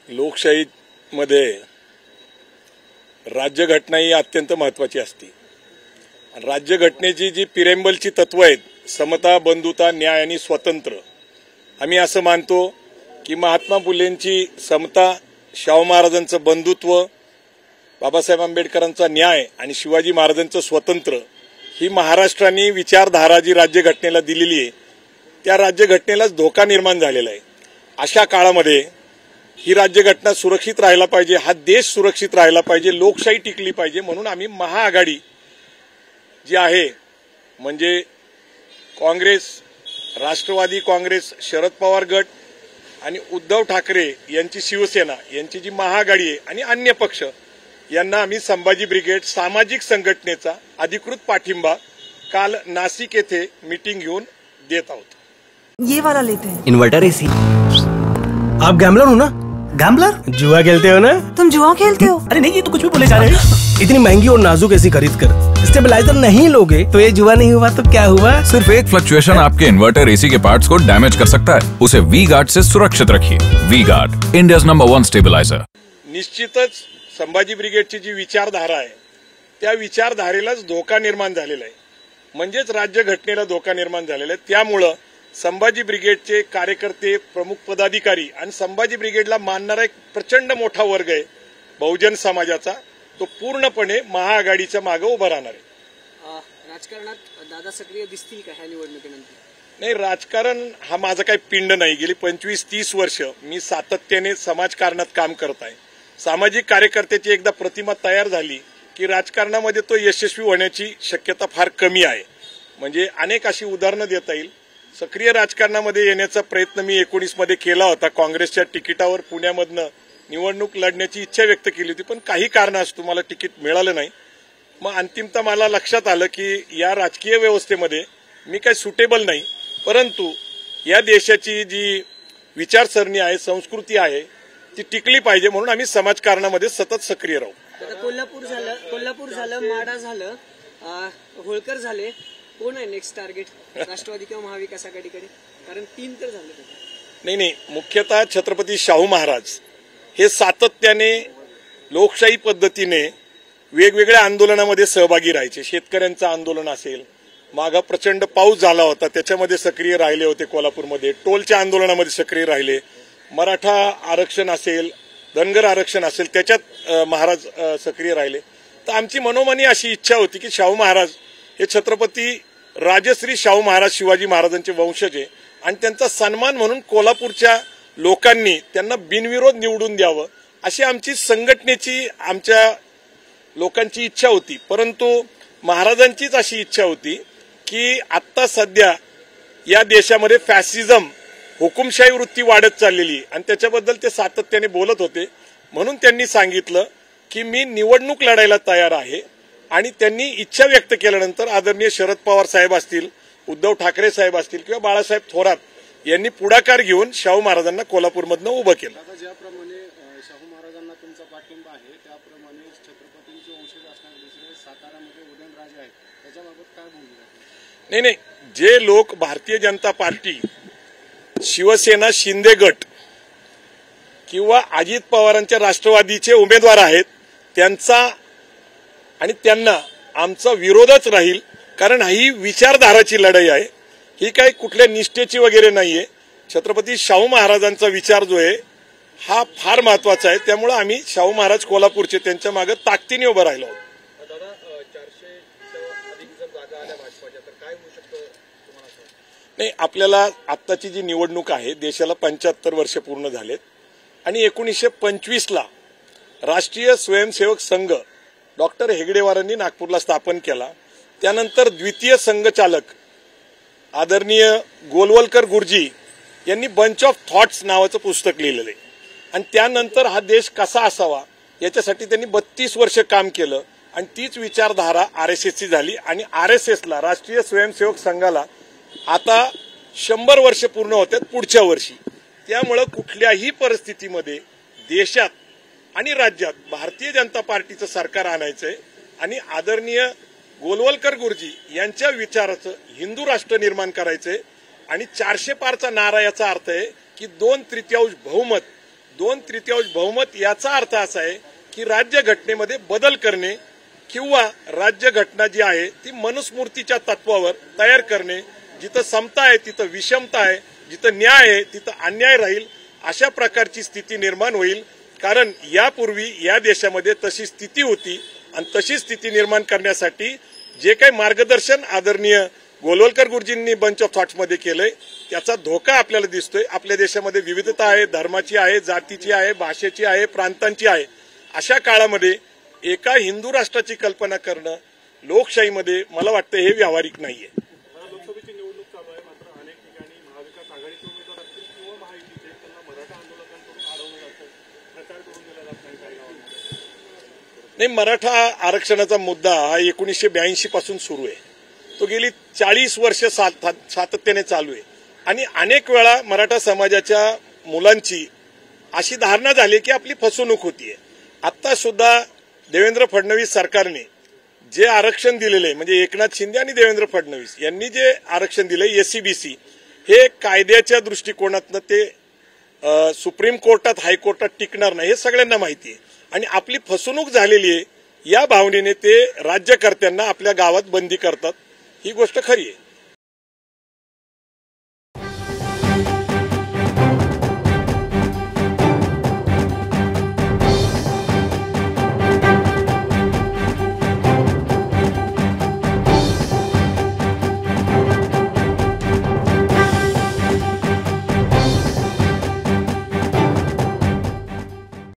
लोकशाहीमध्ये राज्यघटना ही अत्यंत महत्त्वाची असते. राज्यघटनेची जी पिरेंबलची तत्व आहेत, समता, बंधुता, न्याय आणि स्वातंत्र्य, आम्ही असं मानतो की महात्मा फुलेंची समता, शाहू महाराजांचं बंधुत्व, बाबासाहेब आंबेडकरांचा न्याय आणि शिवाजी महाराजांचं स्वातंत्र्य ही महाराष्ट्राने विचारधारा जी राज्यघटनेला दिलेली आहे त्या राज्यघटनेलाच धोका निर्माण झालेला आहे. अशा काळामध्ये ही राज्यघटना सुरक्षित राहायला पाहिजे, हा देश सुरक्षित राहायला पाहिजे, लोकशाही टिकली पाहिजे, म्हणून आम्ही महाआघाडी जी आहे म्हणजे काँग्रेस, राष्ट्रवादी काँग्रेस, शरद पवार गट आणि उद्धव ठाकरे यांची शिवसेना यांची जी महाआघाडी आहे आणि अन्य पक्ष यांना आम्ही संभाजी ब्रिगेड सामाजिक संघटनेचा अधिकृत पाठिंबा काल नाशिक येथे मीटिंग घेऊन देत आहोत. ये वाला लेते हैं. Inverter AC. आप गैम्बलर हो ना? गैम्बलर? जुआ खेलते हो ना? तुम जुआ खेलते हो? अरे नहीं, ये तो कुछ भी बोले जा रहे हैं. इतनी महंगी और नाजुक एसी खरीद कर स्टेबलाइजर नहीं लोगे तो ये जुआ नहीं हुआ तो क्या हुआ? सिर्फ एक फ्लक्चुएशन आपके इन्वर्टर एसी के पार्ट्स को डैमेज कर सकता है. उसे वी गार्ड से सुरक्षित रखिए. V Guard, India's number 1 stabiliser. निश्चितच संभाजी ब्रिगेडची जी विचारधारा आहे त्या विचारधारेलाच धोका निर्माण झालेला आहे, म्हणजेच राज्यघटनेला धोका निर्माण झालेला आहे. त्यामुळे संभाजी ब्रिगेडचे कार्यकर्ते, प्रमुख पदाधिकारी आणि संभाजी ब्रिगेडला मानणारा एक प्रचंड मोठा वर्ग आहे बहुजन समाजाचा, तो पूर्णपणे महाआघाडीच्या मागे उभा राहणार आहे. राजकारणात दादा सक्रिय दिसतील का ह्या निवडणुकीनंतर? नाही, राजकारण हा माझा काही पिंड नाही. गेली 25-30 वर्ष मी सातत्याने समाजकारणात काम करत आहे. सामाजिक कार्यकर्त्याची एकदा प्रतिमा तयार झाली की राजकारणामध्ये तो यशस्वी होण्याची शक्यता फार कमी आहे. म्हणजे अनेक अशी उदाहरणं देता येईल. सक्रिय राजकारणामध्ये येण्याचा प्रयत्न मी 19 मध्ये केला होता. काँग्रेसच्या तिकिटावर पुण्यामधनं निवडणूक लढण्याची इच्छा व्यक्त केली होती, पण काही कारणास्तव मला तिकीट मिळालं नाही. मग अंतिमतः मला लक्षात आलं की या राजकीय व्यवस्थेमध्ये मी काही सुटेबल नाही, परंतु या देशाची जी विचारसरणी आहे, संस्कृती आहे, ती टिकली पाहिजे, म्हणून आम्ही समाजकारणामध्ये सतत सक्रिय राहू. कोल्हापूर झालं, माढा झालं, होळकर झाले, कोण आहे नेक्स्ट टार्गेट राष्ट्रवादी किंवा महाविकास आघाडीकडे? कारण 3 तर झाले. नाही, मुख्यतः छत्रपती शाहू महाराज हे सातत्याने लोकशाही पद्धतीने वेगवेगळ्या आंदोलनामध्ये सहभागी राहायचे. शेतकऱ्यांचं आंदोलन असेल, मागं प्रचंड पाऊस झाला होता त्याच्यामध्ये सक्रिय राहिले होते कोल्हापूरमध्ये, टोलच्या आंदोलनामध्ये सक्रिय राहिले, मराठा आरक्षण असेल, धनगर आरक्षण असेल त्याच्यात महाराज सक्रिय राहिले. तर आमची मनोमनी अशी इच्छा होती की शाहू महाराज हे छत्रपती राजश्री शाहू महाराज शिवाजी महाराजांचे वंशज आहे आणि त्यांचा सन्मान म्हणून कोल्हापूरच्या लोकांनी त्यांना बिनविरोध निवडून द्यावं अशी आमची संघटनेची, आमच्या लोकांची इच्छा होती. परंतु महाराजांचीच अशी इच्छा होती की आत्ता सध्या या देशामध्ये फॅसिझम, हुकुमशाही वृत्ती वाढत चाललेली आणि त्याच्याबद्दल ते सातत्याने बोलत होते. म्हणून त्यांनी सांगितलं की मी निवडणूक लढायला तयार आहे आणि त्यांनी इच्छा व्यक्त केल्यानंतर आदरणीय शरद पवार साहेब असतील, उद्धव ठाकरे साहेब असतील किंवा बाळासाहेब थोरात यांनी पुढाकार घेऊन शाहू महाराजांना कोल्हापूरमधनं उभं केलं. ज्याप्रमाणे शाहू महाराजांना तुमचा पाठिंबा आहे त्याप्रमाणे छत्रपतींचे वंशज असणारे दुसरे सातारामध्ये उदयनराजे आहेत, त्याच्याबाबत काय बोलू? नाही, जे लोक भारतीय जनता पार्टी, शिवसेना, शिंदे गट किंवा अजित पवारांच्या राष्ट्रवादीचे उमेदवार आहेत त्यांचा आणि त्यांना आमचा विरोधच राहील. कारण ही विचारधाराची लढाई आहे, ही काही कुठल्या निष्ठेची वगैरे नाहीये. छत्रपती शाहू महाराजांचा विचार जो आहे हा फार महत्वाचा आहे. त्यामुळे आम्ही शाहू महाराज कोल्हापूरचे त्यांच्या मागे ताकदीने उभं राहिलो आहोत. नाही, आपल्याला आत्ताची जी निवडणूक आहे, देशाला 75 वर्ष पूर्ण झालेत आणि 1925ला राष्ट्रीय स्वयंसेवक संघ डॉक्टर हेगडेवारांनी नागपूरला स्थापन केला. त्यानंतर द्वितीय संघचालक आदरणीय गोलवलकर गुरुजी यांनी बंच ऑफ थॉट्स नावाचं पुस्तक लिहिलेलं आहे आणि त्यानंतर हा देश कसा असावा याच्यासाठी त्यांनी 32 वर्ष काम केलं आणि तीच विचारधारा RSSची झाली आणि RSSला, राष्ट्रीय स्वयंसेवक संघाला, आता 100 वर्ष पूर्ण होतात पुढच्या वर्षी. त्यामुळे कुठल्याही परिस्थितीमध्ये देशात आणि राज्यात भारतीय जनता पार्टीचं सरकार आणायचंय आणि आदरणीय गोलवलकर गुरुजी यांच्या विचाराचं हिंदू राष्ट्र निर्माण करायचंय आणि 400 पारचा नारा याचा अर्थ आहे की 2/3 बहुमत 2/3 बहुमत याचा अर्थ असा आहे की राज्य घटनेमध्ये बदल करणे किंवा राज्य घटना जी आहे ती मनुस्मृतीच्या तत्वावर तयार करणे, जिथं समता आहे तिथं विषमता आहे, जिथं न्याय आहे तिथं अन्याय राहील, अशा प्रकारची स्थिती निर्माण होईल. कारण यापूर्वी या देशामध्ये तशी स्थिती होती आणि तशी स्थिती निर्माण करण्यासाठी जे काही मार्गदर्शन आदरणीय गोलवलकर गुरुजींनी बंच ऑफ थॉट्समध्ये केलंय त्याचा धोका आपल्याला दिसतोय. आपल्या देशामध्ये विविधता आहे, धर्माची आहे, जातीची आहे, भाषेची आहे, प्रांतांची आहे. अशा काळामध्ये एका हिंदू राष्ट्राची कल्पना करणं लोकशाहीमध्ये मला वाटतं हे व्यावहारिक नाहीये. लोकसभेची निवडणूक चालू आहे, मात्र अनेक ठिकाणी महाविकास आघाडीचे उमेदवार असतील किंवा महायुतीचे त्यांना मराठा आंदोलकांकडून अडवलं जातं, प्रचार करून दिला जात नाही काही गावांमध्ये. नाही, मराठा आरक्षणाचा मुद्दा हा 1982 पासून सुरू आहे. तो गेली 40 वर्ष सातत्याने चालू आहे आणि अनेक वेळा मराठा समाजाच्या मुलांची अशी धारणा झाली की आपली फसवणूक होतीये. आता सुद्धा देवेंद्र फडणवीस सरकारने जे आरक्षण दिलेले आहे, म्हणजे एकनाथ शिंदे आणि देवेंद्र फडणवीस यांनी जे आरक्षण दिले SCBC, हे कायद्याच्या दृष्टिकोनातनं ते सुप्रीम कोर्टात हायकोर्टात टिकणार नाही हे सगळ्यांना माहिती आहे. आणि आपली फसवणूक झालेली आहे या भावनेने ते राज्यकर्त्यांना आपल्या गावात बंदी करतात, ही गोष्ट खरी आहे.